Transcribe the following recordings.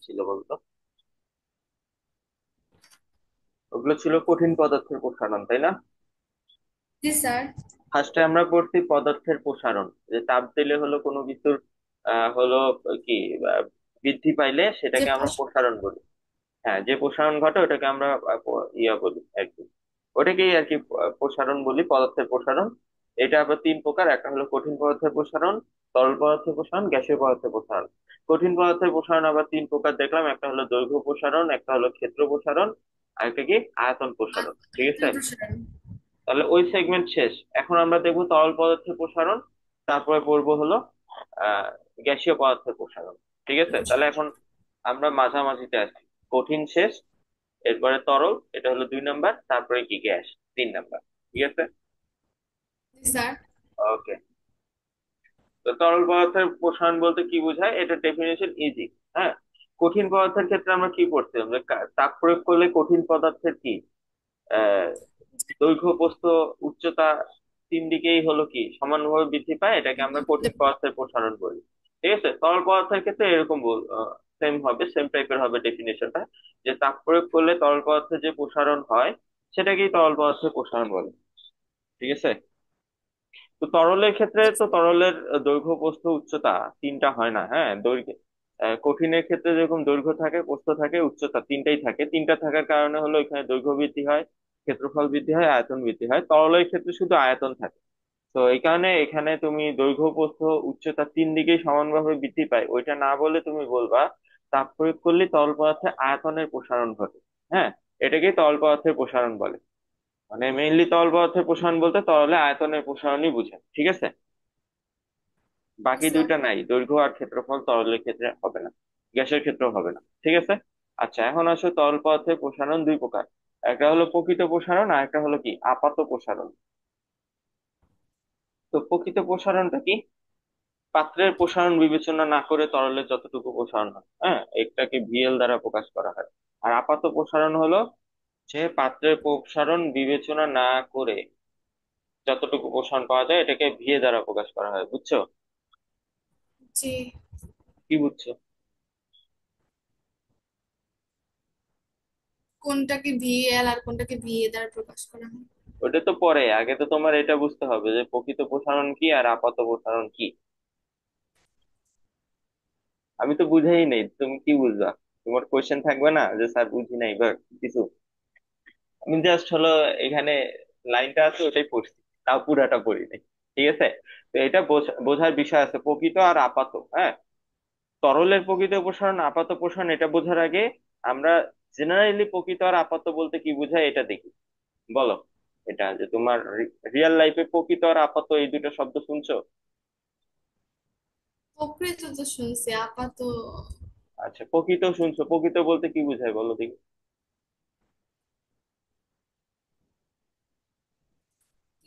ছিল বলতো? ওগুলো ছিল কঠিন পদার্থের প্রসারণ, তাই না? জি স্যার। ফার্স্টে আমরা পড়ছি পদার্থের প্রসারণ, যে তাপ দিলে হলো কোনো কিছুর হলো কি আহ, বৃদ্ধি পাইলে যে সেটাকে আমরা প্রশ্ন প্রসারণ বলি। হ্যাঁ, যে প্রসারণ ঘটে ওটাকে আমরা ইয়া বলি আর কি। ওটাকেই আর কি প্রসারণ বলি, পদার্থের প্রসারণ। এটা আবার তিন প্রকার: একটা হলো কঠিন পদার্থের প্রসারণ, তরল পদার্থের প্রসারণ, গ্যাসীয় পদার্থের প্রসারণ। কঠিন পদার্থের প্রসারণ আবার তিন প্রকার দেখলাম: একটা হলো দৈর্ঘ্য প্রসারণ, একটা হলো ক্ষেত্র প্রসারণ, আর একটা কি আয়তন প্রসারণ। ঠিক আয়তন আছে, প্রসারণ। তাহলে ওই সেগমেন্ট শেষ। এখন আমরা দেখবো তরল পদার্থের প্রসারণ, তারপরে পড়বো হলো আহ গ্যাসীয় পদার্থের প্রসারণ। ঠিক আছে, তাহলে এখন আমরা মাঝামাঝিতে আছি। কঠিন শেষ, এরপরে তরল, এটা হলো 2 নাম্বার, তারপরে কি গ্যাস 3 নাম্বার। ঠিক আছে, জি স্যার। ওকে। তো তরল পদার্থের প্রসারণ বলতে কি বোঝায়, এটা ডেফিনেশন ইজি। হ্যাঁ, কঠিন পদার্থের ক্ষেত্রে আমরা কি পড়ছিলাম, যে তাপ প্রয়োগ করলে কঠিন পদার্থের কি আহ দৈর্ঘ্য, প্রস্থ, উচ্চতা তিন দিকেই হলো কি সমানভাবে বৃদ্ধি পায়, এটাকে আমরা কঠিন পদার্থের প্রসারণ বলি। ঠিক আছে, তরল পদার্থের ক্ষেত্রে এরকম সেম হবে, সেম টাইপের হবে ডেফিনেশনটা, যে তাপ প্রয়োগ করলে তরল পদার্থের যে প্রসারণ হয় সেটাকেই তরল পদার্থের প্রসারণ বলে। ঠিক আছে, তো তরলের ক্ষেত্রে তো তরলের দৈর্ঘ্য, প্রস্থ, উচ্চতা তিনটা হয় না। হ্যাঁ, দৈর্ঘ্য কঠিনের ক্ষেত্রে যেরকম দৈর্ঘ্য থাকে, প্রস্থ থাকে, উচ্চতা তিনটাই থাকে। তিনটা থাকার কারণে হলো এখানে দৈর্ঘ্য বৃদ্ধি হয়, ক্ষেত্রফল বৃদ্ধি হয়, আয়তন বৃদ্ধি হয়। তরলের ক্ষেত্রে শুধু আয়তন থাকে। তো এই কারণে এখানে তুমি দৈর্ঘ্য, প্রস্থ, উচ্চতা তিন দিকেই সমানভাবে বৃদ্ধি পায় ওইটা না বলে তুমি বলবা তাপ প্রয়োগ করলে তরল পদার্থে আয়তনের প্রসারণ ঘটে। হ্যাঁ, এটাকেই তরল পদার্থের প্রসারণ বলে। মানে মেইনলি তরল পদার্থের প্রসারণ বলতে তরলে আয়তনের প্রসারণই বোঝায়। ঠিক আছে, জি বাকি স্যার। দুইটা নাই, দৈর্ঘ্য আর ক্ষেত্রফল তরলের ক্ষেত্রে হবে না, গ্যাসের ক্ষেত্রেও হবে না। ঠিক আছে, আচ্ছা এখন আসো তরল পদার্থের প্রসারণ দুই প্রকার। একটা হলো প্রকৃত প্রসারণ, আর একটা হলো কি আপাত প্রসারণ। তো প্রকৃত প্রসারণটা কি? পাত্রের প্রসারণ বিবেচনা না করে তরলের যতটুকু প্রসারণ হয়, হ্যাঁ, এটাকে ভিএল দ্বারা প্রকাশ করা হয়। আর আপাত প্রসারণ হলো যে পাত্রের প্রসারণ বিবেচনা না করে যতটুকু প্রসারণ পাওয়া যায় এটাকে ভিএ দ্বারা প্রকাশ করা হয়। বুঝছো? জি। কি বুঝছো? কোনটাকে ভিএল আর কোনটাকে ভিএ দ্বারা প্রকাশ করা হয়? ওটা তো পরে, আগে তো তোমার এটা বুঝতে হবে যে প্রকৃত প্রসারণ কি আর আপাত প্রসারণ কি। আমি তো বুঝেই নেই, তুমি কি বুঝবা? তোমার কোয়েশ্চেন থাকবে না যে স্যার বুঝি নাই বা কিছু? আমি জাস্ট হলো এখানে লাইনটা আছে ওটাই পড়ছি, তাও পুরাটা পড়ি নাই। ঠিক আছে, তো এটা বোঝার বিষয় আছে, প্রকৃত আর আপাত। হ্যাঁ, তরলের প্রকৃত প্রসারণ, আপাত প্রসারণ এটা বোঝার আগে আমরা জেনারেলি প্রকৃত আর আপাত বলতে কি বোঝায় এটা দেখি। বলো, এটা যে তোমার রিয়েল লাইফে প্রকৃত আর আপাত এই দুটো শব্দ শুনছো? প্রকৃত তো শুনছি, আপাত আচ্ছা, প্রকৃত শুনছো, প্রকৃত বলতে কি বোঝায় বলো দেখি।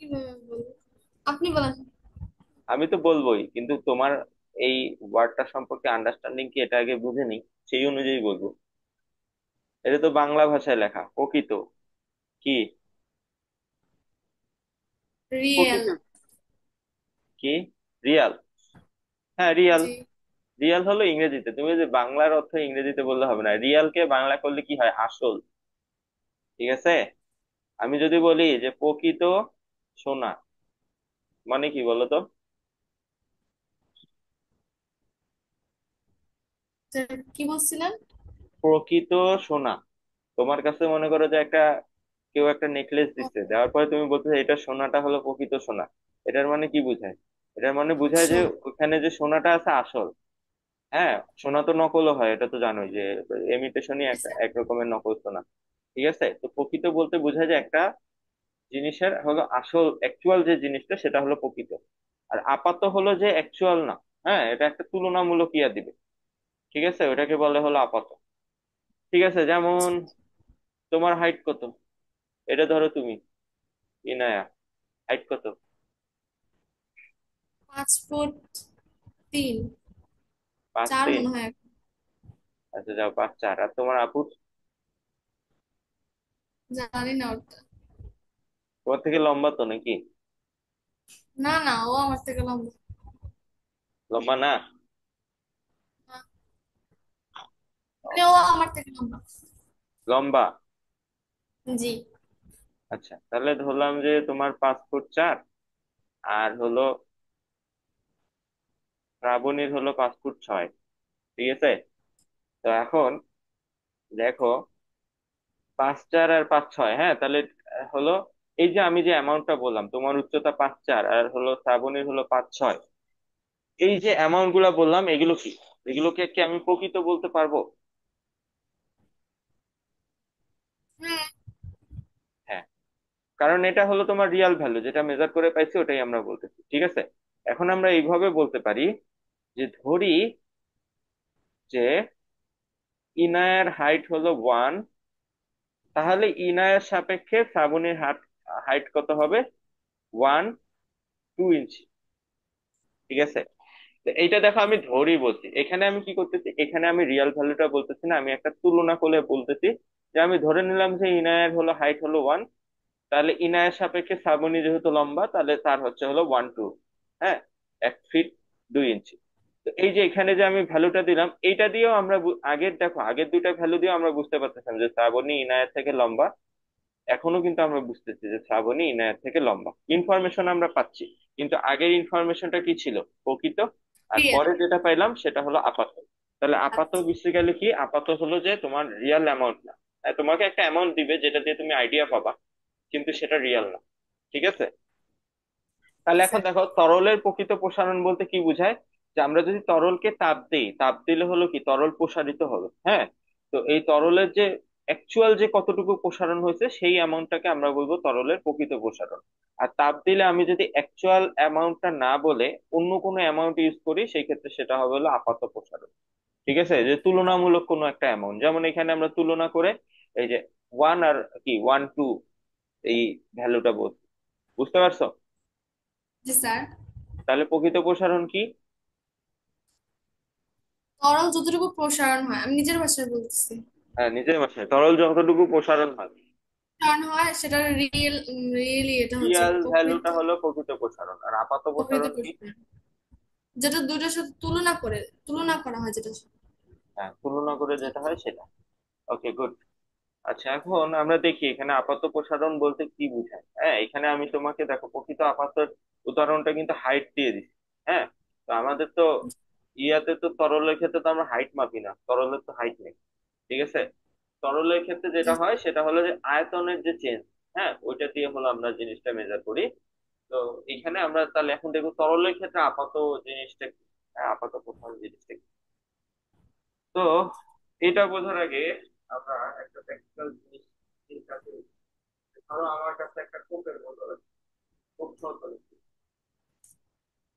কিভাবে বলবো, আপনি বলেন। আমি তো বলবোই, কিন্তু তোমার এই ওয়ার্ডটা সম্পর্কে আন্ডারস্ট্যান্ডিং কি এটা আগে বুঝে নি, সেই অনুযায়ী বলবো। এটা তো বাংলা ভাষায় লেখা, প্রকৃত কি? রিয়েল। প্রকৃত কি? রিয়াল। হ্যাঁ, রিয়াল। জি। রিয়াল হলো ইংরেজিতে, তুমি যে বাংলার অর্থ ইংরেজিতে বললে হবে না। রিয়ালকে বাংলা করলে কি হয়, আসল। ঠিক আছে, আমি যদি বলি যে প্রকৃত সোনা, মানে কি বলো তো? কি বলছিলেন? প্রকৃত সোনা, তোমার কাছে মনে করো যে একটা কেউ একটা নেকলেস ও, দিচ্ছে, দেওয়ার পরে তুমি বলছো এটা সোনাটা হলো প্রকৃত সোনা। এটার মানে কি বোঝায়? এটার মানে বোঝায় যে আসল। ওখানে যে সোনাটা আছে আসল। হ্যাঁ, সোনা তো নকলও হয়, এটা তো জানোই যে এমিটেশনই জি একটা স্যার। এক রকমের নকল সোনা। ঠিক আছে, তো প্রকৃত বলতে বোঝায় যে একটা জিনিসের হলো আসল অ্যাকচুয়াল যে জিনিসটা সেটা হলো প্রকৃত। আর আপাত হলো যে অ্যাকচুয়াল না। হ্যাঁ, এটা একটা তুলনামূলক ইয়া দিবে। ঠিক আছে, ওটাকে বলে হলো আপাত। ঠিক আছে, যেমন তোমার হাইট কত, এটা ধরো তুমি, ইনায়া, হাইট কত? 5 ফুট 3। 4 5'3"? মনে হয় এখন। আচ্ছা যাও, 5'4"। আর তোমার আপুর? জানি না ওটা। তোমার থেকে লম্বা তো নাকি? না না, ও আমার থেকে লম্বা। লম্বা না? না। মানে ও আমার থেকে লম্বা। লম্বা। জি। আচ্ছা, তাহলে ধরলাম যে তোমার 5 ফুট 4, আর হলো শ্রাবণীর হলো 5 ফুট 6। ঠিক আছে। তো এখন দেখো, 5 4 আর 5 6, হ্যাঁ তাহলে হলো এই যে আমি যে অ্যামাউন্টটা বললাম, তোমার উচ্চতা 5 4 আর হলো শ্রাবণীর হলো 5 6, এই যে অ্যামাউন্ট গুলা বললাম এগুলো কি? এগুলোকে কি আমি প্রকৃত বলতে পারবো? হ্যাঁ। হ্যাঁ, কারণ এটা হলো তোমার রিয়াল ভ্যালু, যেটা মেজার করে পাইছি ওটাই আমরা বলতেছি। ঠিক আছে। এখন আমরা এইভাবে বলতে পারি যে ধরি যে ইনায়ের হাইট হলো 1, তাহলে ইনায়ের সাপেক্ষে শ্রাবণীর হাইট কত হবে? 1 2 ইঞ্চি। ঠিক আছে। তো এইটা দেখো আমি ধরি বলছি, এখানে আমি কি করতেছি, এখানে আমি রিয়াল ভ্যালুটা বলতেছি না, আমি একটা তুলনা করে বলতেছি যে আমি ধরে নিলাম যে ইনায়ের হলো হাইট হলো 1, তাহলে ইনায়ের সাপেক্ষে শ্রাবণী যেহেতু লম্বা, তাহলে তার হচ্ছে হলো 1 2, হ্যাঁ, 1 ফিট 2 ইঞ্চি। তো এই যে এখানে যে আমি ভ্যালুটা দিলাম, এইটা দিয়েও আমরা আগের দেখো আগের দুইটা ভ্যালু দিয়েও আমরা বুঝতে পারতেছিলাম যে শ্রাবণী ইনায়ের থেকে লম্বা। এখনো কিন্তু আমরা বুঝতেছি যে শ্রাবণী ইনায়ের থেকে লম্বা, ইনফরমেশন আমরা পাচ্ছি। কিন্তু আগের ইনফরমেশনটা কি ছিল? প্রকৃত। আর রিয়েল। পরে যেটা পাইলাম সেটা হলো আপাত। তাহলে আপাত বেসিক্যালি কি? আপাত হলো যে তোমার রিয়েল অ্যামাউন্ট না। তোমাকে একটা অ্যামাউন্ট দিবে যেটা দিয়ে তুমি আইডিয়া পাবা, কিন্তু সেটা রিয়েল না। ঠিক আছে। তাহলে এখন স্যার। দেখো, তরলের প্রকৃত প্রসারণ বলতে কি বোঝায়? যে আমরা যদি তরলকে তাপ দিই, তাপ দিলে হলো কি তরল প্রসারিত হবে, হ্যাঁ। তো এই তরলের যে অ্যাকচুয়াল যে কতটুকু প্রসারণ হয়েছে সেই অ্যামাউন্টটাকে আমরা বলবো তরলের প্রকৃত প্রসারণ। আর তাপ দিলে আমি যদি অ্যাকচুয়াল অ্যামাউন্টটা না বলে অন্য কোনো অ্যামাউন্ট ইউজ করি, সেই ক্ষেত্রে সেটা হবে হলো আপাত প্রসারণ। ঠিক আছে, যে তুলনামূলক কোনো একটা অ্যামাউন্ট, যেমন এখানে আমরা তুলনা করে এই যে 1 আর 1 2 এই ভ্যালুটা বলছি। বুঝতে পারছো? জি স্যার। তাহলে প্রকৃত প্রসারণ কি? তরল যতটুকু প্রসারণ হয়, আমি নিজের ভাষায় বলতেছি, হ্যাঁ, নিজের ভাষায় তরল যতটুকু প্রসারণ হয়, প্রসারণ হয় সেটা রিয়েলি এটা হচ্ছে রিয়াল প্রকৃত। ভ্যালুটা হলো প্রকৃত প্রসারণ। আর আপাত প্রকৃত প্রসারণ কি? প্রসারণ যেটা দুইটার সাথে তুলনা করা হয় যেটা। হ্যাঁ, তুলনা করে যেটা হয় সেটা। ওকে, গুড। আচ্ছা, এখন আমরা দেখি এখানে আপাত প্রসারণ বলতে কি বোঝায়। হ্যাঁ, এখানে আমি তোমাকে দেখো প্রকৃত আপাতের উদাহরণটা কিন্তু হাইট দিয়ে দিচ্ছি। হ্যাঁ। তো আমাদের তো ইয়াতে তো তরলের ক্ষেত্রে তো আমরা হাইট মাপি না, তরলের তো হাইট নেই। ঠিক আছে। তরলের ক্ষেত্রে যেটা হয় সেটা হলো যে আয়তনের যে চেঞ্জ, হ্যাঁ ওইটা দিয়ে হলো আমরা জিনিসটা মেজার করি। তো এখানে আমরা তাহলে এখন দেখবো তরলের ক্ষেত্রে আপাত জিনিসটা কি। হ্যাঁ, আপাত প্রথম জিনিসটা কি। তো এটা বোঝার আগে আমরা একটা প্র্যাকটিক্যাল জিনিস চিন্তা করি। ধরো আমার কাছে একটা কোকের বোতল আছে, খুব ছোট।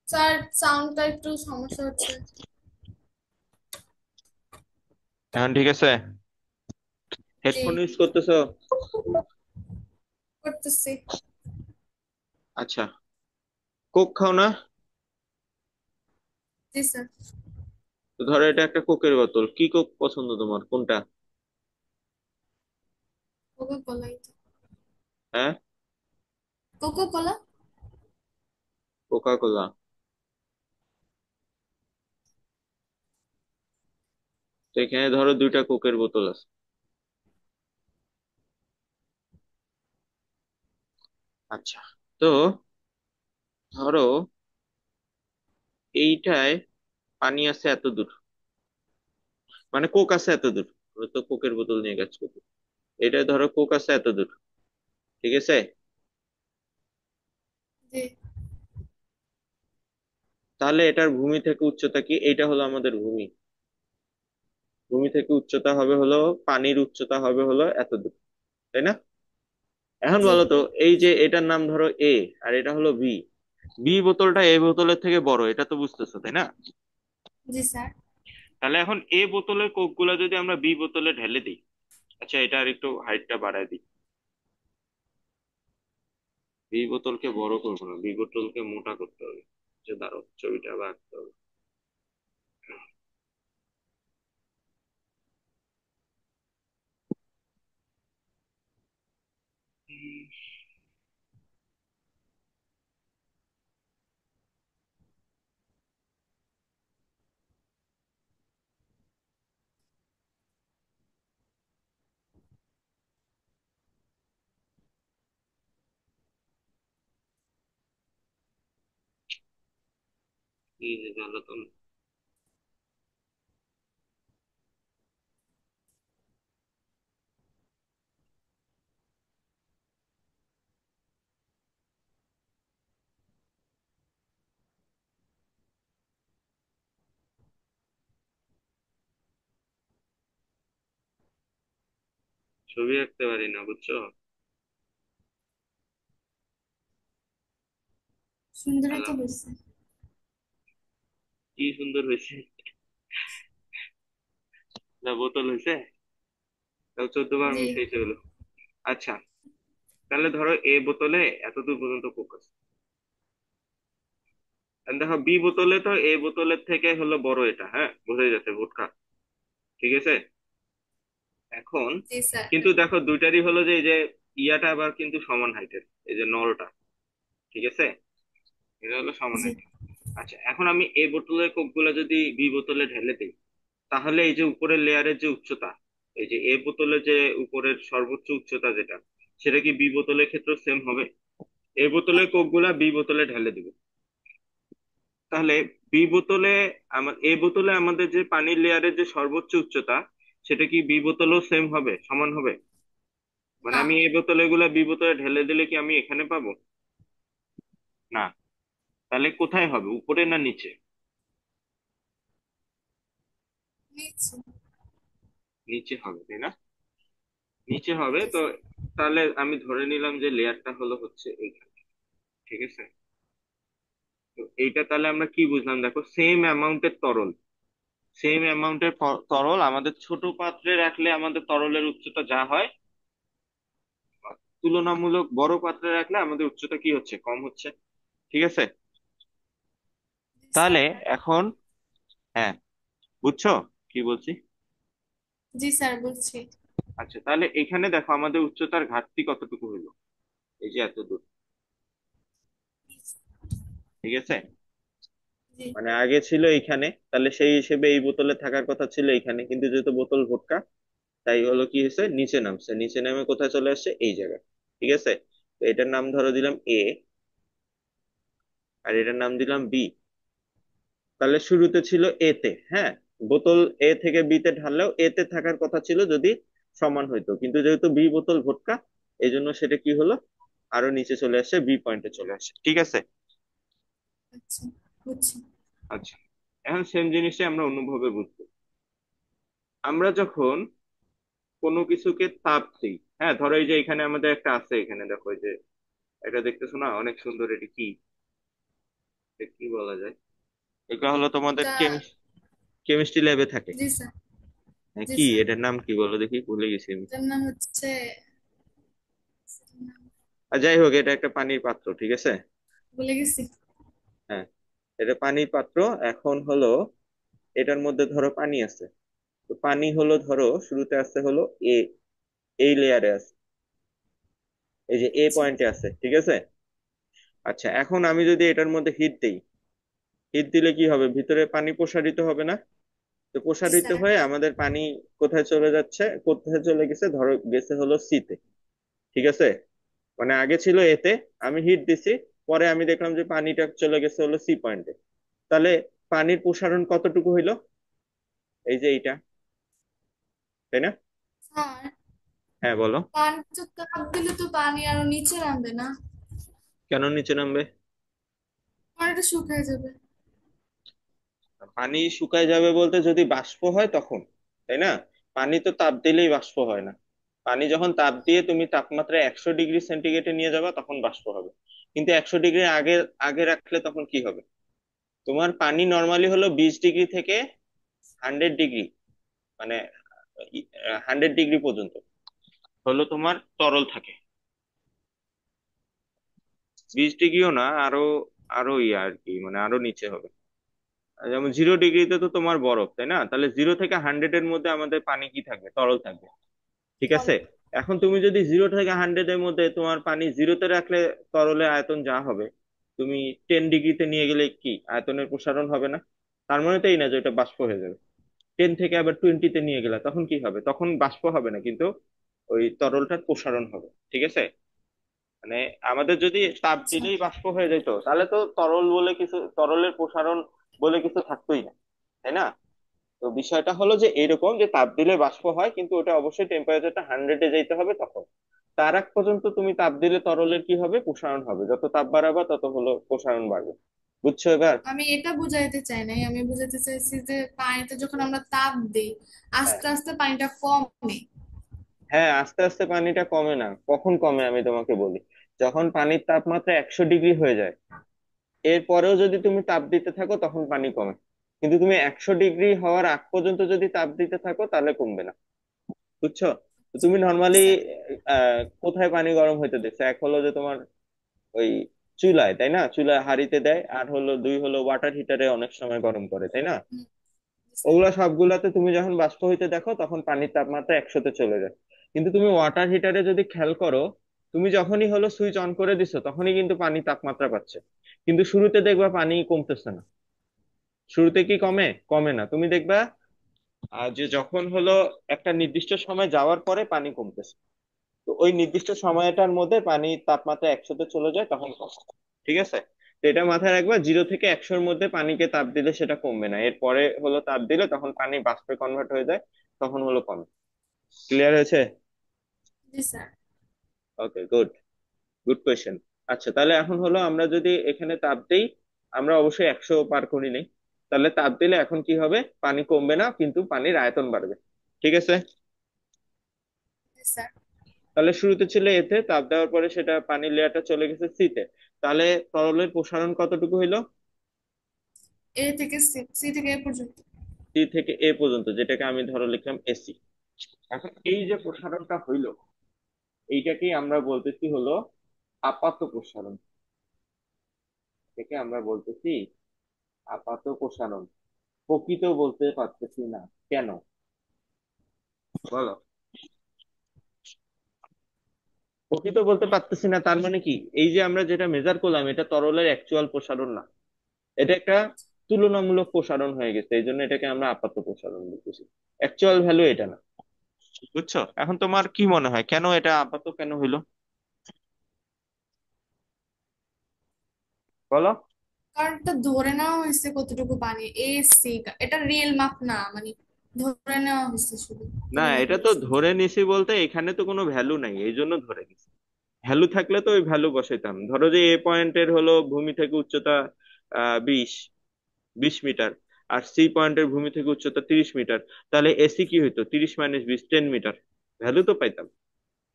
স্যার, সাউন্ডটা একটু সমস্যা হচ্ছে। এখন ঠিক আছে? জি। হেডফোন ইউজ করতেছো? করতেছি। আচ্ছা, কোক খাও না? জি স্যার। তো ধরো এটা একটা কোকের বোতল, কি কোক পছন্দ তোমার, কোনটা? কোকো কোলাই। হ্যাঁ, কোকো কোলা। কোকা কোলা। তো এখানে ধরো দুইটা কোকের বোতল আছে। আচ্ছা, তো ধরো এইটায় পানি আছে এত দূর, মানে কোক আছে এত দূর। আমরা তো কোকের বোতল নিয়ে কাজ করি। এটায় ধরো কোক আছে এত দূর। ঠিক আছে। জি। তাহলে এটার ভূমি থেকে উচ্চতা কি? এইটা হলো আমাদের ভূমি। ভূমি থেকে উচ্চতা হবে হলো, পানির উচ্চতা হবে হলো এত দূর, তাই না? এখন জি। বলো তো, এই যে এটার নাম ধরো এ, আর এটা হলো বি। বি বোতলটা এ বোতলের থেকে বড়, এটা তো বুঝতেছো তাই না? জি স্যার। তাহলে এখন এ বোতলের কোক গুলা যদি আমরা বি বোতলে ঢেলে দিই, আচ্ছা এটা আর একটু হাইটটা বাড়ায় দিই। বি বোতলকে বড় করবো না, বি বোতলকে মোটা করতে হবে। যে দাঁড়ো, ছবিটা আবার আঁকতে হবে। উম, কি যে জ্বালাতন। ছবি আঁকতে পারি না বুঝছো। সুন্দরই তো আল্লাহ, হয়েছে। কি সুন্দর হয়েছে। না বোতল হয়েছে, তাও 14 বার জি। মিশাইতে হলো। আচ্ছা, তাহলে ধরো এ বোতলে এতদূর পর্যন্ত ফোকাস। দেখো বি বোতলে তো এ বোতলের থেকে হলো বড় এটা, হ্যাঁ বোঝাই যাচ্ছে ভোটকা। ঠিক আছে। এখন জি স্যার। কিন্তু দেখো দুইটারই হলো যে এই যে ইয়াটা আবার কিন্তু সমান হাইটের, এই যে নলটা। ঠিক আছে, এটা হলো সমান জি। হাইটের। আচ্ছা, এখন আমি এ বোতলের কোক গুলা যদি বি বোতলে ঢেলে দিই, তাহলে এই যে উপরের লেয়ারের যে উচ্চতা, এই যে এ বোতলে যে উপরের সর্বোচ্চ উচ্চতা যেটা, সেটা কি বি বোতলের ক্ষেত্রে সেম হবে? এ বোতলের কোক গুলা বি বোতলে ঢেলে দিব, তাহলে বি বোতলে এ বোতলে আমাদের যে পানির লেয়ারের যে সর্বোচ্চ উচ্চতা, সেটা কি বি বোতলেও সেম হবে, সমান হবে? মানে না। আমি এই বোতলে গুলা বি বোতলে ঢেলে দিলে কি আমি এখানে পাবো? না। তাহলে কোথায় হবে, উপরে না নিচে? নিচ্ছি। নিচে হবে, তাই না? নিচে হবে জি তো। স্যার। তাহলে আমি ধরে নিলাম যে লেয়ারটা হলো হচ্ছে এইখানে। ঠিক আছে। তো এইটা তাহলে আমরা কি বুঝলাম, দেখো সেম অ্যামাউন্টের তরল, সেম অ্যামাউন্টের তরল আমাদের ছোট পাত্রে রাখলে আমাদের তরলের উচ্চতা যা হয়, তুলনামূলক বড় পাত্রে রাখলে আমাদের উচ্চতা কি হচ্ছে, কম হচ্ছে। ঠিক আছে। জি তাহলে স্যার। এখন, হ্যাঁ, বুঝছো কি বলছি? জি স্যার বুঝছি। আচ্ছা, তাহলে এখানে দেখো আমাদের উচ্চতার ঘাটতি কতটুকু হলো, এই যে এত দূর। ঠিক আছে। জি। মানে আগে ছিল এইখানে, তাহলে সেই হিসেবে এই বোতলে থাকার কথা ছিল এইখানে, কিন্তু যেহেতু বোতল ভোটকা, তাই হলো কি হয়েছে, নিচে নামছে, নিচে নামে কোথায় চলে আসছে, এই জায়গায়। ঠিক আছে। তো এটার নাম ধরো দিলাম এ, আর এটার নাম দিলাম বি। তাহলে শুরুতে ছিল এ তে, হ্যাঁ, বোতল এ থেকে বি তে ঢাললেও এ তে থাকার কথা ছিল যদি সমান হইতো, কিন্তু যেহেতু বি বোতল ভোটকা, এই জন্য সেটা কি হলো, আরো নিচে চলে আসছে, বি পয়েন্টে চলে আসছে। ঠিক আছে। আচ্ছা, বুঝছি। আচ্ছা, এখন সেম জিনিসটাই আমরা অন্যভাবে বুঝবো। আমরা যখন কোনো কিছুকে তাপ দিই, হ্যাঁ ধরো এই যে এখানে আমাদের একটা আছে, এখানে দেখো এই যে এটা দেখতেছো না, অনেক সুন্দর, এটি কি, এটা কি বলা যায়? এটা হলো তোমাদের এটা। কেমিস্ট্রি ল্যাবে থাকে। জি স্যার। হ্যাঁ, জি কি স্যার। এটার নাম কি বলো দেখি, ভুলে গেছি আমি। এটার নাম হচ্ছে। আর যাই হোক, এটা একটা পানির পাত্র, ঠিক আছে। ভুলে গেছি। হ্যাঁ, এটা পানির পাত্র। এখন হলো এটার মধ্যে ধরো পানি আছে, তো পানি হলো ধরো শুরুতে আছে হলো এ, এই লেয়ারে আছে, এই যে এ আচ্ছা। পয়েন্টে আছে। ঠিক আছে। আচ্ছা, এখন আমি যদি এটার মধ্যে হিট দেই, হিট দিলে কি হবে, ভিতরে পানি প্রসারিত হবে না? তো জি প্রসারিত স্যার। হয়ে আমাদের পানি কোথায় চলে যাচ্ছে, কোথায় চলে গেছে, ধরো গেছে হলো সিতে। ঠিক আছে। মানে আগে ছিল এতে, আমি হিট দিছি, পরে আমি দেখলাম যে পানিটা চলে গেছে হলো সি পয়েন্টে। তাহলে পানির প্রসারণ কতটুকু হইলো, এই যে এইটা, তাই না? স্যার, হ্যাঁ বলো। পানি তো তাপ দিলে তো পানি আরো নিচে নামবে না? কেন নিচে নামবে? পানিটা শুকায় যাবে। পানি শুকায় যাবে বলতে যদি বাষ্প হয় তখন, তাই না? পানি তো তাপ দিলেই বাষ্প হয় না। পানি যখন তাপ দিয়ে তুমি তাপমাত্রা 100 ডিগ্রি সেন্টিগ্রেডে নিয়ে যাবা তখন বাষ্প হবে। কিন্তু 100 ডিগ্রি আগে আগে রাখলে তখন কি হবে, তোমার পানি নর্মালি হলো 20 ডিগ্রি থেকে 100 ডিগ্রি, মানে 100 ডিগ্রি পর্যন্ত হলো তোমার তরল থাকে। 20 ডিগ্রিও না, আরো আরো ইয়ে আর কি, মানে আরো নিচে হবে। আর যেমন 0 ডিগ্রিতে তো তোমার বরফ, তাই না? তাহলে 0 থেকে 100 এর মধ্যে আমাদের পানি কি থাকবে, তরল থাকবে। ঠিক জল। আছে। এখন তুমি যদি 0 থেকে 100 এর মধ্যে তোমার পানি জিরোতে রাখলে তরলের আয়তন যা হবে, তুমি 10 ডিগ্রিতে নিয়ে গেলে কি আয়তনের প্রসারণ হবে না? তার মানে তো এই না যে ওটা বাষ্প হয়ে যাবে। 10 থেকে আবার 20-তে নিয়ে গেলে তখন কি হবে, তখন বাষ্প হবে না, কিন্তু ওই তরলটার প্রসারণ হবে। ঠিক আছে। মানে আমাদের যদি তাপ আচ্ছা। দিলেই বাষ্প হয়ে যেত, তাহলে তো তরল বলে কিছু, তরলের প্রসারণ বলে কিছু থাকতোই না, তাই না? তো বিষয়টা হলো যে এরকম, যে তাপ দিলে বাষ্প হয়, কিন্তু ওটা অবশ্যই টেম্পারেচারটা 100-এ যেতে হবে তখন। তার আগ পর্যন্ত তুমি তাপ দিলে তরলের কি হবে, প্রসারণ হবে, যত তাপ বাড়াবা তত হলো প্রসারণ বাড়বে। বুঝছো এবার? আমি এটা বুঝাইতে চাই নাই, আমি বুঝাইতে চাইছি যে পানিতে যখন আমরা তাপ দিই হ্যাঁ, আস্তে আস্তে পানিটা কমে। হ্যাঁ, আস্তে আস্তে পানিটা কমে না। কখন কমে আমি তোমাকে বলি। যখন পানির তাপমাত্রা 100 ডিগ্রি হয়ে যায়, এরপরেও যদি তুমি তাপ দিতে থাকো তখন পানি কমে। কিন্তু তুমি 100 ডিগ্রি হওয়ার আগ পর্যন্ত যদি তাপ দিতে থাকো তাহলে কমবে না। বুঝছো? তো তুমি নর্মালি স্যার। কোথায় পানি গরম হইতে দেখছো? এক হলো যে তোমার ওই চুলায়, তাই না? চুলায় হাঁড়িতে দেয়, আর হলো দুই হলো ওয়াটার হিটারে অনেক সময় গরম করে, তাই না? হুম, স্যার। ওগুলা সবগুলাতে তুমি যখন বাষ্প হইতে দেখো তখন পানির তাপমাত্রা 100-তে চলে যায়। কিন্তু তুমি ওয়াটার হিটারে যদি খেয়াল করো, তুমি যখনই হলো সুইচ অন করে দিছো তখনই কিন্তু পানি তাপমাত্রা পাচ্ছে। কিন্তু শুরুতে দেখবা পানি কমতেছে না। শুরুতে কি কমে? কমে না। তুমি দেখবা যে যখন হলো একটা নির্দিষ্ট সময় যাওয়ার পরে পানি কমতেছে। তো ওই নির্দিষ্ট সময়টার মধ্যে পানির তাপমাত্রা 100-তে চলে যায় তখন কমে। ঠিক আছে? তো এটা মাথায় রাখবা, 0 থেকে 100-এর মধ্যে পানিকে তাপ দিলে সেটা কমবে না, এরপরে হলো তাপ দিলে তখন পানি বাষ্পে কনভার্ট হয়ে যায়, তখন হলো কমে। ক্লিয়ার হয়েছে? জি স্যার। ওকে, গুড। Good question. আচ্ছা, তাহলে এখন হলো আমরা যদি এখানে তাপ দিই, আমরা অবশ্যই 100 পার করি নেই। তাহলে তাপ দিলে এখন কি হবে, পানি কমবে না কিন্তু পানির আয়তন বাড়বে। ঠিক আছে? জি স্যার। তাহলে শুরুতে ছিল এতে, তাপ দেওয়ার পরে সেটা পানির লেয়ারটা চলে গেছে সিতে। তাহলে তরলের প্রসারণ কতটুকু হইলো? এ থেকে সি, সি থেকে এ পর্যন্ত। সি থেকে এ পর্যন্ত, যেটাকে আমি ধরো লিখলাম এসি। এখন এই যে প্রসারণটা হইলো, এইটাকেই আমরা বলতেছি হলো আপাত প্রসারণ। এটাকে আমরা বলতেছি আপাত প্রসারণ। প্রকৃত বলতে পারতেছি না। কেন? বলো। প্রকৃত বলতে পারতেছি না তার মানে কি? এই যে আমরা যেটা মেজার করলাম এটা তরলের অ্যাকচুয়াল প্রসারণ না, এটা একটা তুলনামূলক প্রসারণ হয়ে গেছে, এই জন্য এটাকে আমরা আপাত প্রসারণ বলতেছি। অ্যাকচুয়াল ভ্যালু এটা না। বুঝছো? এখন তোমার কি মনে হয় কেন এটা আপাত কেন হইলো? বলো। কারণ এটা ধরে নেওয়া হয়েছে কতটুকু পানি, এ সি, এটা রিয়েল মাপ না, মানে ধরে নেওয়া হয়েছে শুধু না, তুলনা এটা তো করছে। ধরে নিছি বলতে এখানে তো কোনো ভ্যালু নাই, এই জন্য ধরে নিছি। ভ্যালু থাকলে তো ওই ভ্যালু বসাইতাম। ধরো যে এ পয়েন্টের হলো ভূমি থেকে উচ্চতা 20 20 মিটার, আর সি পয়েন্টের ভূমি থেকে উচ্চতা 30 মিটার। তাহলে এসি কি হইতো? 30 - 20, 10 মিটার। ভ্যালু তো পাইতাম।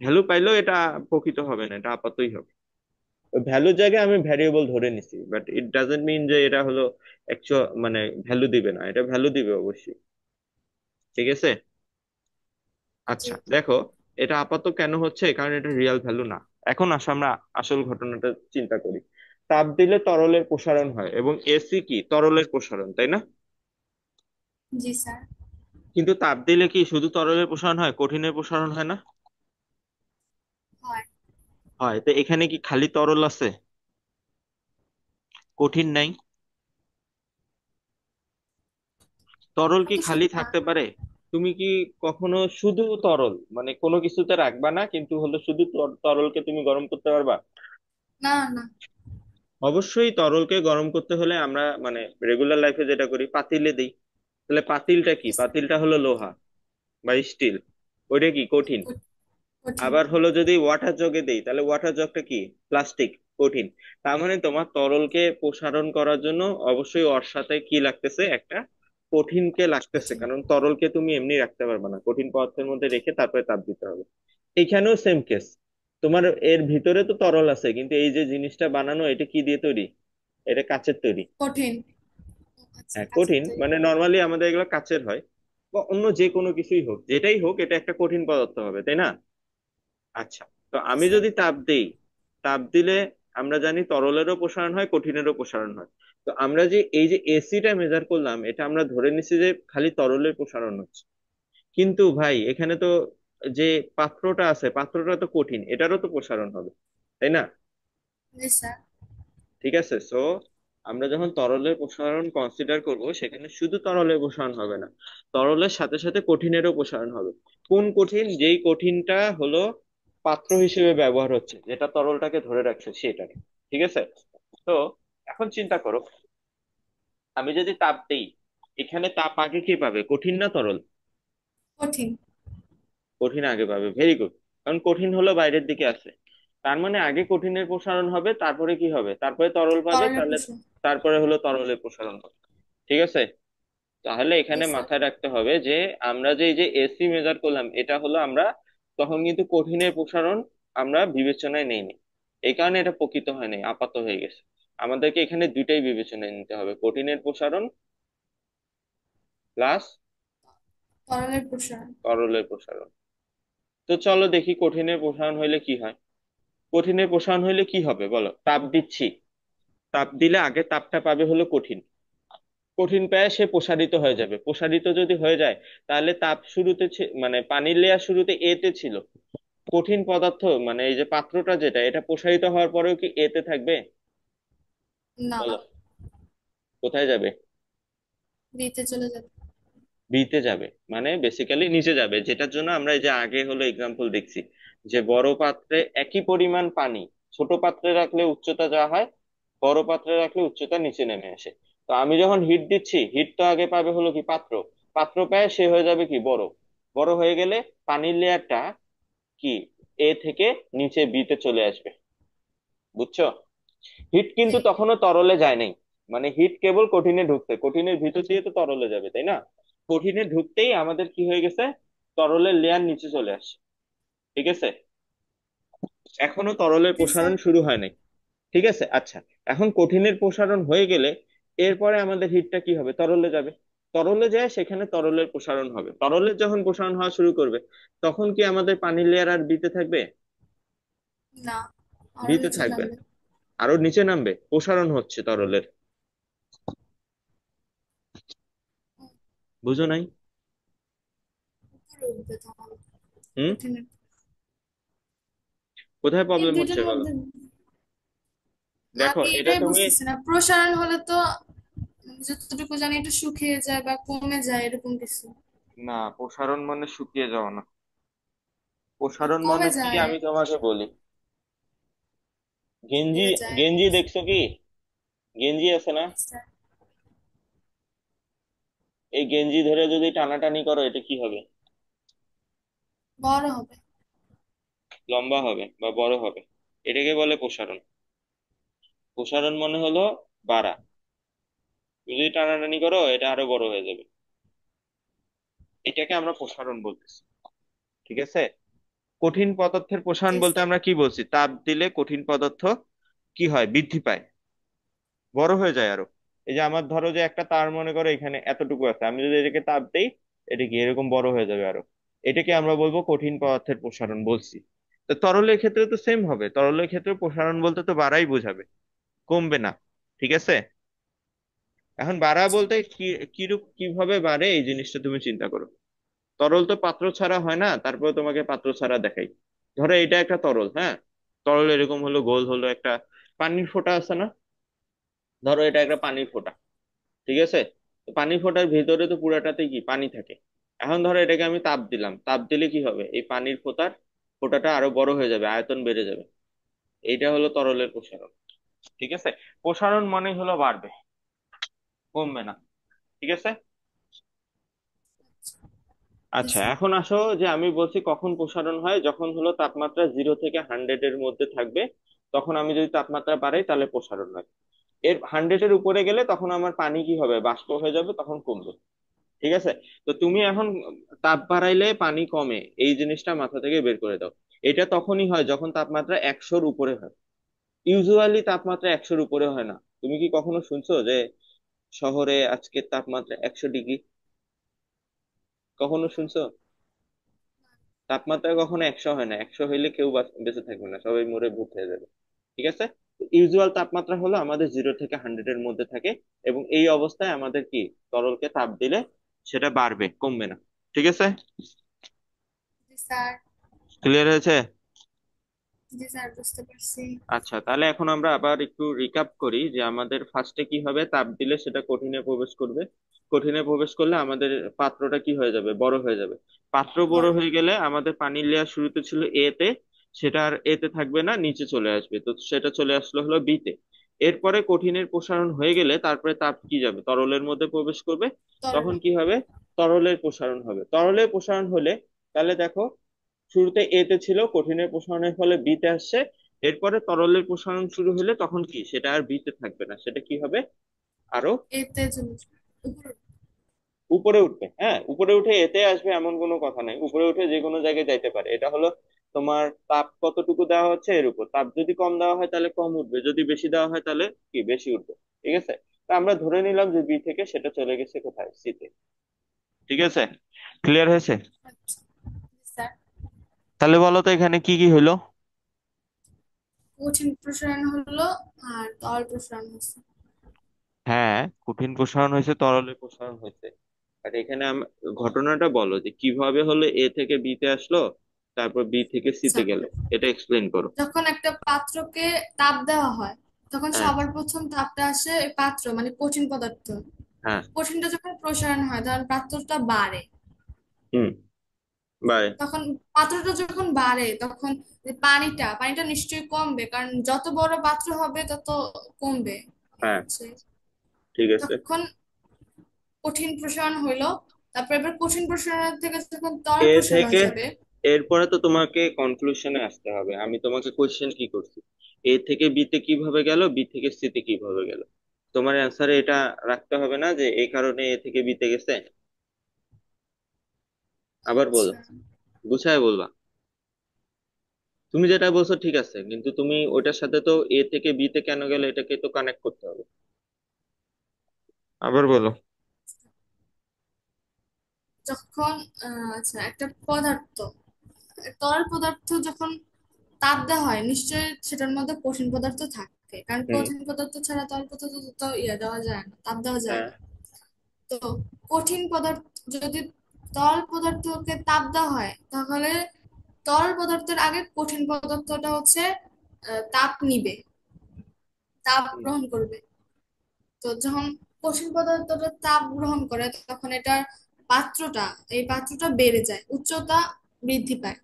ভ্যালু পাইলেও এটা প্রকৃত হবে না, এটা আপাতই হবে। ভ্যালুর জায়গায় আমি ভ্যারিয়েবল ধরে নিছি, বাট ইট ডাজন্ট মিন যে এটা হলো অ্যাকচুয়াল, মানে ভ্যালু দিবে না, এটা ভ্যালু দিবে অবশ্যই। ঠিক আছে? জি। আচ্ছা দেখো, এটা আপাতত কেন হচ্ছে, কারণ এটা রিয়েল ভ্যালু না। এখন আসো আমরা আসল ঘটনাটা চিন্তা করি। তাপ দিলে তরলের প্রসারণ হয়, এবং এসি কি তরলের প্রসারণ, তাই না? জি স্যার। কিন্তু তাপ দিলে কি শুধু তরলের প্রসারণ হয়, কঠিনের প্রসারণ হয় না? হয়। হয়। তো এখানে কি খালি তরল আছে? কঠিন নাই। তরল কি খালি অবশ্যই না। থাকতে পারে? তুমি কি কখনো শুধু তরল, মানে কোনো কিছুতে রাখবা না কিন্তু হলো শুধু তরলকে তুমি গরম করতে পারবা? না না। অবশ্যই তরলকে গরম করতে হলে আমরা মানে রেগুলার লাইফে যেটা করি, পাতিলে দিই। তাহলে পাতিলটা কি? পাতিলটা হলো লোহা বা স্টিল। ওইটা কি? কঠিন। কঠিন। আবার হলো যদি ওয়াটার জগে দেই, তাহলে ওয়াটার জগটা কি? প্লাস্টিক। কঠিন। তার মানে তোমার তরলকে প্রসারণ করার জন্য অবশ্যই ওর সাথে কি লাগতেছে, একটা কঠিনকে লাগতেছে, কঠিন। কারণ তরলকে তুমি এমনি রাখতে পারবে না, কঠিন পদার্থের মধ্যে রেখে তারপরে তাপ দিতে হবে। এখানেও সেম কেস। তোমার এর ভিতরে তো তরল আছে, কিন্তু এই যে জিনিসটা বানানো এটা কি দিয়ে তৈরি? এটা কাচের তৈরি। কঠিন। আচ্ছা, হ্যাঁ, কাছের কঠিন তৈরি। মানে নর্মালি আমাদের এগুলো কাচের হয়, বা অন্য যে কোনো কিছুই হোক, যেটাই হোক এটা একটা কঠিন পদার্থ হবে, তাই না? আচ্ছা, তো জি আমি স্যার। যদি তাপ দেই, তাপ দিলে আমরা জানি তরলেরও প্রসারণ হয়, কঠিনেরও প্রসারণ হয়। তো আমরা যে এই যে এসিটা মেজার করলাম, এটা আমরা ধরে নিছি যে খালি তরলের প্রসারণ হচ্ছে। কিন্তু ভাই এখানে তো যে পাত্রটা আছে, পাত্রটা তো কঠিন, এটারও তো প্রসারণ হবে, তাই না? জি স্যার। ঠিক আছে, সো আমরা যখন তরলের প্রসারণ কনসিডার করব, সেখানে শুধু তরলের প্রসারণ হবে না, তরলের সাথে সাথে কঠিনেরও প্রসারণ হবে। কোন কঠিন? যেই কঠিনটা হলো পাত্র হিসেবে ব্যবহার হচ্ছে, যেটা তরলটাকে ধরে রাখছে সেটাকে। ঠিক আছে? তো এখন চিন্তা করো, আমি যদি তাপ দেই, এখানে তাপ আগে কে পাবে, কঠিন না তরল? কঠিন। কঠিন আগে পাবে, ভেরি গুড। কারণ কঠিন হলো বাইরের দিকে আছে, তার মানে আগে কঠিনের প্রসারণ হবে, তারপরে কি হবে, তারপরে তরল পাবে, তরলের তাহলে প্রসারণ। তারপরে হলো তরলের প্রসারণ হবে। ঠিক আছে। তাহলে জি এখানে স্যার। মাথায় রাখতে হবে যে আমরা যে এই যে এসি মেজার করলাম, এটা হলো আমরা তখন কিন্তু কঠিনের প্রসারণ আমরা বিবেচনায় নেইনি, এই কারণে এটা প্রকৃত হয়নি, আপাত হয়ে গেছে। আমাদেরকে এখানে দুইটাই বিবেচনায় নিতে হবে, কঠিনের প্রসারণ প্লাস তরলের প্রসারণ। তরলের প্রসারণ। তো চলো দেখি কঠিনের প্রসারণ হইলে কি হয়। কঠিনের প্রসারণ হইলে কি হবে বলো, তাপ দিচ্ছি, তাপ দিলে আগে তাপটা পাবে হলো কঠিন, কঠিন পেয়ে সে প্রসারিত হয়ে যাবে, প্রসারিত যদি হয়ে যায় তাহলে তাপ শুরুতে মানে পানির লেয়ার শুরুতে এ তে ছিল, কঠিন পদার্থ মানে এই যে পাত্রটা যেটা, এটা প্রসারিত হওয়ার পরেও কি এ তে থাকবে? না। বলো, কোথায় যাবে? বিতে চলে যাবে। বি তে যাবে, মানে বেসিক্যালি নিচে যাবে, যেটার জন্য আমরা এই যে আগে হলো এক্সাম্পল দেখছি যে বড় পাত্রে একই পরিমাণ পানি ছোট পাত্রে রাখলে উচ্চতা যা হয়, বড় পাত্রে রাখলে উচ্চতা নিচে নেমে আসে। তো আমি যখন হিট দিচ্ছি, হিট তো আগে পাবে হলো কি পাত্র, পাত্র পায় সে হয়ে যাবে কি বড়, বড় হয়ে গেলে পানির লেয়ারটা কি এ থেকে নিচে বি তে চলে আসবে। বুঝছো? হিট জি। কিন্তু তখনও তরলে যায় নাই, মানে হিট কেবল কঠিনে ঢুকছে, কঠিনের ভিতর দিয়ে তো তরলে যাবে তাই না? কঠিনে ঢুকতেই আমাদের কি হয়ে গেছে, তরলের লেয়ার নিচে চলে আসছে। ঠিক আছে, এখনো তরলের জি স্যার। প্রসারণ শুরু হয় নাই। ঠিক আছে, আচ্ছা। এখন কঠিনের প্রসারণ হয়ে গেলে এরপরে আমাদের হিটটা কি হবে, তরলে যাবে, তরলে যায় সেখানে তরলের প্রসারণ হবে, তরলের যখন প্রসারণ হওয়া শুরু করবে তখন কি আমাদের পানির লেয়ার আর বিতে থাকবে? না, আরো বিতে নিচে থাকবে না, নামবে। আরো নিচে নামবে, প্রসারণ হচ্ছে তরলের। বুঝো নাই? উপরে উঠবে তখন। হুম। কঠিনের। কোথায় এই প্রবলেম হচ্ছে দুইটার বলো। মধ্যে দেখো আমি এটা এটাই তুমি, বুঝতেছি না, প্রসারণ হলে তো যতটুকু জানি একটু শুকিয়ে যায় বা কমে যায় এরকম কিছু। না প্রসারণ মানে শুকিয়ে যাওয়া না, তো প্রসারণ মানে কমে কি যায়। আমি তোমাকে বলি। গেঞ্জি, কমে যায়। গেঞ্জি দেখছো কি, গেঞ্জি আছে না, স্যার। এই গেঞ্জি ধরে যদি টানাটানি করো এটা কি হবে? বড় হবে। লম্বা হবে বা বড় হবে, এটাকে বলে প্রসারণ। প্রসারণ মনে হলো বাড়া, তুমি যদি টানাটানি করো এটা আরো বড় হয়ে যাবে, এটাকে আমরা প্রসারণ বলতেছি। ঠিক আছে। কঠিন পদার্থের প্রসারণ জি বলতে স্যার। আমরা কি বলছি, তাপ দিলে কঠিন পদার্থ কি হয়, বৃদ্ধি পায়, বড় হয়ে যায় আরো। এই যে আমার ধরো যে একটা তার মনে করো এখানে এতটুকু আছে, আমি যদি এটাকে তাপ দেই এটা কি এরকম বড় হয়ে যাবে আরো, এটাকে আমরা বলবো কঠিন পদার্থের প্রসারণ বলছি। তো তরলের ক্ষেত্রে তো সেম হবে, তরলের ক্ষেত্রে প্রসারণ বলতে তো বাড়াই বোঝাবে, কমবে না। ঠিক আছে। এখন বাড়া জি। বলতে কি, কিভাবে বাড়ে এই জিনিসটা তুমি চিন্তা করো। তরল তো পাত্র ছাড়া হয় না, তারপরে তোমাকে পাত্র ছাড়া দেখাই। ধরো এটা একটা তরল, হ্যাঁ, তরল এরকম হলো গোল হলো একটা পানির ফোঁটা আছে না, ধরো এটা একটা পানির ফোঁটা। ঠিক আছে। তো পানি ফোঁটার ভেতরে তো পুরাটাতে কি পানি থাকে। এখন ধরো এটাকে আমি তাপ দিলাম, তাপ দিলে কি হবে, এই পানির ফোঁটাটা আরো বড় হয়ে যাবে, আয়তন বেড়ে যাবে, এইটা হলো তরলের প্রসারণ। ঠিক আছে। প্রসারণ মানে হলো বাড়বে, কমবে না। ঠিক আছে। জি আচ্ছা স্যার। এখন আসো যে আমি বলছি কখন প্রসারণ হয়, যখন হলো তাপমাত্রা 0 থেকে 100 এর মধ্যে থাকবে, তখন আমি যদি তাপমাত্রা বাড়াই তাহলে প্রসারণ হয়। এর 100 এর উপরে গেলে তখন আমার পানি কি হবে, বাষ্প হয়ে যাবে, তখন কমবে। ঠিক আছে। তো তুমি এখন তাপ বাড়াইলে পানি কমে, এই জিনিসটা মাথা থেকে বের করে দাও। এটা তখনই হয় যখন তাপমাত্রা 100-র উপরে হয়, ইউজুয়ালি তাপমাত্রা 100-র উপরে হয় না। তুমি কি কখনো শুনছো যে শহরে আজকে তাপমাত্রা 100 ডিগ্রি, কখনো শুনছো? তাপমাত্রা কখনো 100 হয় না, 100 হইলে কেউ বেঁচে থাকবে না, সবাই মরে ভূত হয়ে যাবে। ঠিক আছে। ইউজুয়াল তাপমাত্রা হলো আমাদের 0 থেকে 100-এর মধ্যে থাকে, এবং এই অবস্থায় আমাদের কি, তরলকে তাপ দিলে সেটা বাড়বে, কমবে না। ঠিক আছে। জি স্যার। ক্লিয়ার হয়েছে? জি স্যার, বুঝতে পারছি। আচ্ছা তাহলে এখন আমরা আবার একটু রিকাপ করি যে আমাদের ফার্স্টে কি হবে, তাপ দিলে সেটা কঠিনে প্রবেশ করবে, কঠিনে প্রবেশ করলে আমাদের পাত্রটা কি হয়ে যাবে, বড় হয়ে যাবে। পাত্র বড় বড়। হয়ে গেলে আমাদের পানির লেয়ার শুরুতে ছিল এ তে, সেটা আর এ তে থাকবে না, নিচে চলে আসবে, তো সেটা চলে আসলো হলো বি তে। এরপরে কঠিনের প্রসারণ হয়ে গেলে তারপরে তাপ কি যাবে, তরলের মধ্যে প্রবেশ করবে। তখন তরল। কি হবে, তরলের প্রসারণ হবে। তরলের প্রসারণ হলে তাহলে দেখো, শুরুতে এ তে ছিল, কঠিনের প্রসারণের ফলে বি তে আসছে। এরপরে তরলের প্রসারণ শুরু হলে তখন কি, সেটা আর বি তে থাকবে না, সেটা কি হবে, আরো এতে চলে যাবে। উপরে। উপরে উঠবে। হ্যাঁ, উপরে উঠে এতে আসবে এমন কোনো কথা নাই, উপরে উঠে যে কোনো জায়গায় যাইতে পারে। এটা হলো তোমার তাপ কতটুকু দেওয়া হচ্ছে এর উপর। তাপ যদি কম দেওয়া হয় তাহলে কম উঠবে, যদি বেশি দেওয়া হয় তাহলে কি বেশি উঠবে। ঠিক আছে, তা আমরা ধরে নিলাম যে বি থেকে সেটা চলে গেছে কোথায়, সি তে। ঠিক আছে, ক্লিয়ার হয়েছে? আচ্ছা। স্যার, তাহলে বলো তো এখানে কি কি হলো। কঠিন প্রসারণ হলো আর তরল প্রসারণ হচ্ছে। হ্যাঁ, কঠিন প্রসারণ হয়েছে, তরলে প্রসারণ হয়েছে। আর এখানে ঘটনাটা বলো যে কিভাবে হলো এ থেকে বি তে আসলো, তারপর বি থেকে সি আচ্ছা, তে গেল, এটা এক্সপ্লেন করো। যখন একটা পাত্রকে তাপ দেওয়া হয় তখন হ্যাঁ। সবার প্রথম তাপটা আসে ওই পাত্র মানে কঠিন পদার্থ। হ্যাঁ। কঠিনটা যখন প্রসারণ হয় তখন পাত্রটা বাড়ে। হুম। বাই। তখন পাত্রটা যখন বাড়ে তখন যে পানিটা পানিটা নিশ্চয়ই কমবে, কারণ যত বড় পাত্র হবে তত কমবে। হ্যাঁ, হচ্ছে ঠিক আছে। তখন কঠিন প্রসারণ হইলো। তারপর এবার কঠিন প্রসারণ থেকে যখন তরল এ প্রসারণ থেকে যাবে। এরপরে তো তোমাকে কনক্লুশনে আসতে হবে। আমি তোমাকে কোশ্চেন কি করছি, এ থেকে বি তে কিভাবে গেল, বি থেকে সি তে কিভাবে গেল। তোমার অ্যান্সারে এটা রাখতে হবে না যে এই কারণে এ থেকে বি তে গেছে। আবার বলো, আচ্ছা। গুছায় বলবা। তুমি যেটা বলছো ঠিক আছে, কিন্তু তুমি ওইটার সাথে তো এ থেকে বি তে কেন গেলে এটাকে তো কানেক্ট করতে হবে। আবার বলো। যখন আচ্ছা, একটা পদার্থ, তরল পদার্থ যখন তাপ দেওয়া হয় নিশ্চয়ই সেটার মধ্যে কঠিন পদার্থ থাকে, কারণ হুম। কঠিন পদার্থ ছাড়া তরল পদার্থ তো ইয়ে দেওয়া যায় না, তাপ দেওয়া যায় হ্যাঁ। না। তো কঠিন পদার্থ যদি তরল পদার্থকে তাপ দেওয়া হয় তাহলে তরল পদার্থের আগে কঠিন পদার্থটা হচ্ছে তাপ নিবে, তাপ হুম। গ্রহণ করবে। তো যখন কঠিন পদার্থটা তাপ গ্রহণ করে তখন এটার পাত্রটা, এই পাত্রটা বেড়ে যায়, উচ্চতা বৃদ্ধি পায়।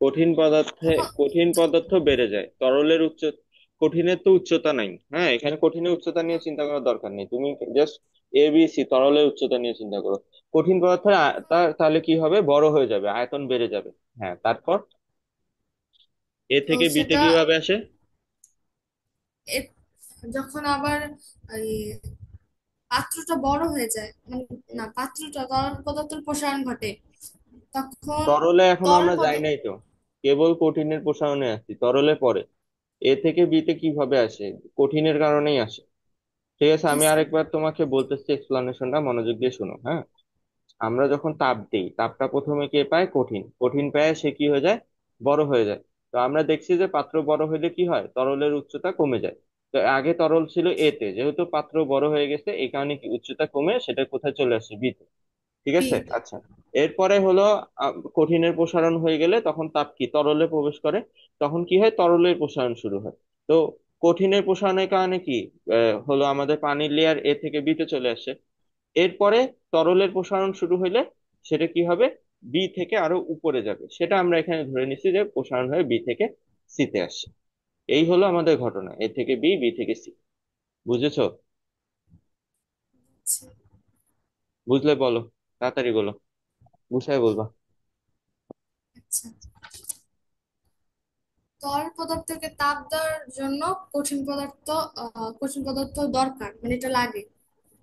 তখন কঠিন পদার্থ বেড়ে যায়, তরলের কঠিনের তো উচ্চতা নাই। হ্যাঁ, এখানে কঠিনের উচ্চতা নিয়ে চিন্তা করার দরকার নেই, তুমি জাস্ট এ বি সি তরলের উচ্চতা নিয়ে চিন্তা করো। কঠিন পদার্থের তাহলে কি হবে, বড় হয়ে যাবে, আয়তন বেড়ে যাবে। হ্যাঁ, তারপর এ তো থেকে বিতে সেটা কিভাবে আসে। এ- যখন আবার এই পাত্রটা বড় হয়ে যায়, মানে হুম। না, পাত্রটা তরল পদার্থের প্রসারণ ঘটে তখন তরলে এখনো তরল আমরা যাই পদার্থ। নাই তো, কেবল কঠিনের প্রসারণে আসছি, তরলে পরে। এ থেকে বিতে কিভাবে আসে, কঠিনের কারণেই আসে। ঠিক আছে, জি আমি স্যার। আরেকবার তোমাকে বলতেছি, এক্সপ্লানেশনটা মনোযোগ দিয়ে শোনো। হ্যাঁ, আমরা যখন তাপ দিই, তাপটা প্রথমে কে পায়, কঠিন। কঠিন পায় সে কি হয়ে যায়, বড় হয়ে যায়। তো আমরা দেখছি যে পাত্র বড় হলে কি হয়, তরলের উচ্চতা কমে যায়। তো আগে তরল ছিল এ তে, যেহেতু পাত্র বড় হয়ে গেছে এই কারণে কি উচ্চতা কমে সেটা কোথায় চলে আসে, বি তে। ঠিক আছে, বিতে। আচ্ছা। এরপরে হলো কঠিনের প্রসারণ হয়ে গেলে তখন তাপ কি তরলে প্রবেশ করে, তখন কি হয়, তরলের প্রসারণ শুরু হয়। তো কঠিনের প্রসারণের কারণে কি হলো, আমাদের পানির লেয়ার এ থেকে বি তে চলে আসে। এরপরে তরলের প্রসারণ শুরু হইলে সেটা কি হবে, বি থেকে আরো উপরে যাবে। সেটা আমরা এখানে ধরে নিচ্ছি যে প্রসারণ হয়ে বি থেকে সি তে আসছে। এই হলো আমাদের ঘটনা, এ থেকে বি, বি থেকে সি। বুঝেছো? আচ্ছা। বুঝলে বলো, তাড়াতাড়ি বলো, গুছায় বলবা। আচ্ছা। তরল পদার্থকে তাপ দেওয়ার জন্য কঠিন পদার্থ কঠিন পদার্থ দরকার, মানে এটা লাগে।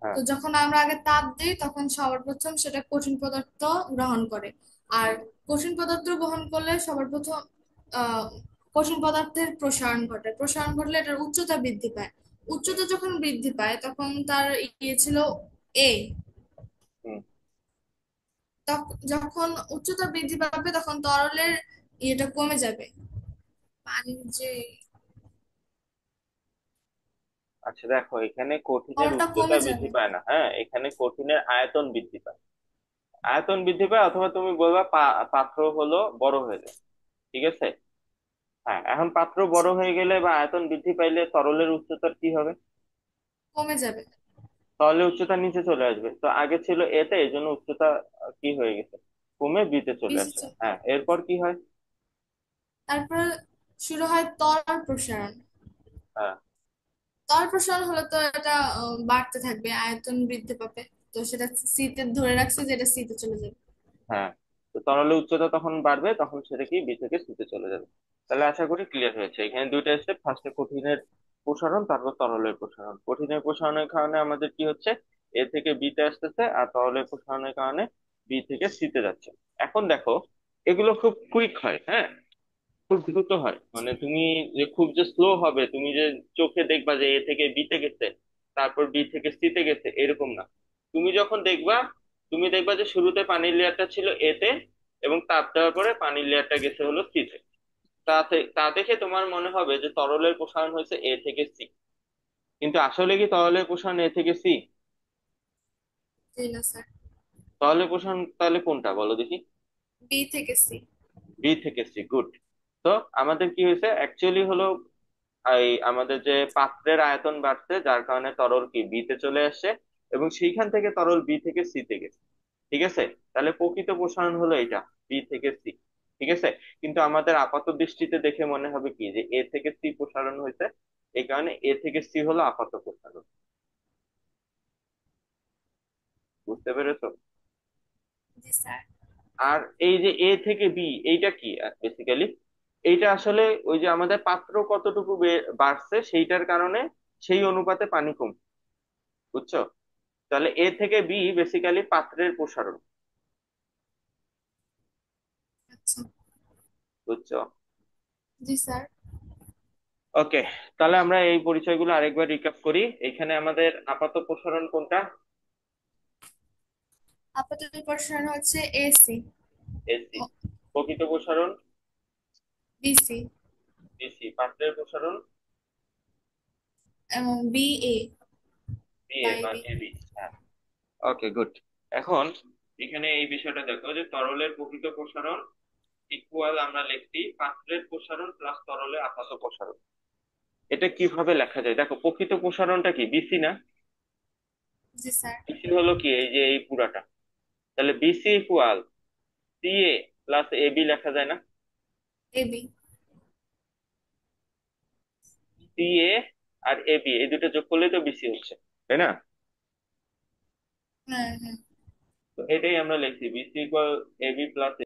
হ্যাঁ। তো যখন আমরা আগে তাপ দিই তখন সবার প্রথম সেটা কঠিন পদার্থ গ্রহণ করে। আর হুম। কঠিন পদার্থ গ্রহণ করলে সবার প্রথম আহ কঠিন পদার্থের প্রসারণ ঘটে, প্রসারণ ঘটলে এটার উচ্চতা বৃদ্ধি পায়। হুম। উচ্চতা যখন বৃদ্ধি পায় তখন তার ইয়ে ছিল এ। হুম। যখন উচ্চতা বৃদ্ধি পাবে তখন তরলের ইয়েটা কমে যাবে, পানির যে আচ্ছা, দেখো এখানে কঠিনের তরলটা উচ্চতা কমে বৃদ্ধি যাবে। পায় না, হ্যাঁ, এখানে কঠিনের আয়তন বৃদ্ধি পায়। আয়তন বৃদ্ধি পায়, অথবা তুমি বলবা পাত্র হলো বড় হয়ে যায়। ঠিক আছে। হ্যাঁ, এখন পাত্র বড় হয়ে গেলে বা আয়তন বৃদ্ধি পাইলে তরলের উচ্চতার কি হবে, কমে যাবে। তরলের উচ্চতা নিচে চলে আসবে। তো আগে ছিল এতে, এই জন্য উচ্চতা কি হয়ে গেছে, কমে বিতে চলে বেশি আসে। চলে। হ্যাঁ, এরপর কি হয়। তারপর শুরু হয় তরল প্রসারণ। হ্যাঁ, তরল প্রসারণ হলে তো এটা বাড়তে থাকবে, আয়তন বৃদ্ধি পাবে। তো সেটা সি তে ধরে রাখছে যে এটা সি তে চলে যাবে। হ্যাঁ, তো তরলের উচ্চতা তখন বাড়বে, তখন সেটা কি বি থেকে সিতে চলে যাবে। তাহলে আশা করি ক্লিয়ার হয়েছে। এখানে দুইটা স্টেপ, ফার্স্টে কঠিনের প্রসারণ, তারপর তরলের প্রসারণ। কঠিনের প্রসারণের কারণে আমাদের কি হচ্ছে, এ থেকে বিতে আসতেছে, আর তরলের প্রসারণের কারণে বি থেকে সিতে যাচ্ছে। এখন দেখো, এগুলো খুব কুইক হয়, হ্যাঁ, খুব দ্রুত হয়। মানে তুমি যে খুব যে স্লো হবে, তুমি যে চোখে দেখবা যে এ থেকে বি তে গেছে, তারপর বি থেকে সি তে গেছে, এরকম না। তুমি যখন দেখবা, তুমি দেখবা যে শুরুতে পানির লেয়ারটা ছিল এ তে, এবং তাপ দেওয়ার পরে পানির লেয়ারটা গেছে হলো সি তে। তা দেখে তোমার মনে হবে যে তরলের প্রসারণ হয়েছে এ থেকে সি। কিন্তু আসলে কি তরলের প্রসারণ এ থেকে সি? জি না স্যার। তরলের প্রসারণ তাহলে কোনটা বলো দেখি? বি থেকে সি। বি থেকে সি, গুড। তো আমাদের কি হয়েছে অ্যাকচুয়ালি হলো, এই আমাদের যে পাত্রের আয়তন বাড়ছে, যার কারণে তরল কি বি তে চলে আসছে, এবং সেইখান থেকে তরল বি থেকে সি তে গেছে। ঠিক আছে, তাহলে প্রকৃত প্রসারণ হলো এটা, বি থেকে সি। ঠিক আছে, কিন্তু আমাদের আপাত দৃষ্টিতে দেখে মনে হবে কি যে এ থেকে সি প্রসারণ হয়েছে, এই কারণে এ থেকে সি হলো আপাত প্রসারণ। বুঝতে পেরেছো? জি স্যার। আর এই যে এ থেকে বি, এইটা কি বেসিক্যালি, এইটা আসলে ওই যে আমাদের পাত্র কতটুকু বাড়ছে সেইটার কারণে সেই অনুপাতে পানি কম। বুঝছো? তাহলে এ থেকে বি বেসিক্যালি পাত্রের প্রসারণ। আচ্ছা। বুঝছো? জি স্যার। ওকে, তাহলে আমরা এই পরিচয়গুলো আরেকবার রিক্যাপ করি। এখানে আমাদের আপাত প্রসারণ কোনটা? আপাতত প্রসারণ হচ্ছে এসি। এসি। প্রকৃত প্রসারণ? বিসি। বিসি। পাত্রের প্রসারণ? এবং বিএ বিএ বাই বা বি। এবি। হ্যাঁ, ওকে, গুড। এখন এখানে এই বিষয়টা দেখো যে তরলের প্রকৃত প্রসারণ ইকুয়াল আমরা লিখছি পাত্রের প্রসারণ প্লাস তরলের আপাত প্রসারণ। এটা কিভাবে লেখা যায় দেখো, প্রকৃত প্রসারণটা কি বিসি না? জি স্যার। বিসি হলো কি এই যে এই পুরাটা। তাহলে BC equal CA plus AB লেখা যায় না? এবি। সিএ আর এবি এই দুটো যোগ করলেই তো বিসি হচ্ছে, তাই না? হ্যাঁ হ্যাঁ। তো এটাই আমরা লিখছি, বিসি ইকুয়াল এবি প্লাস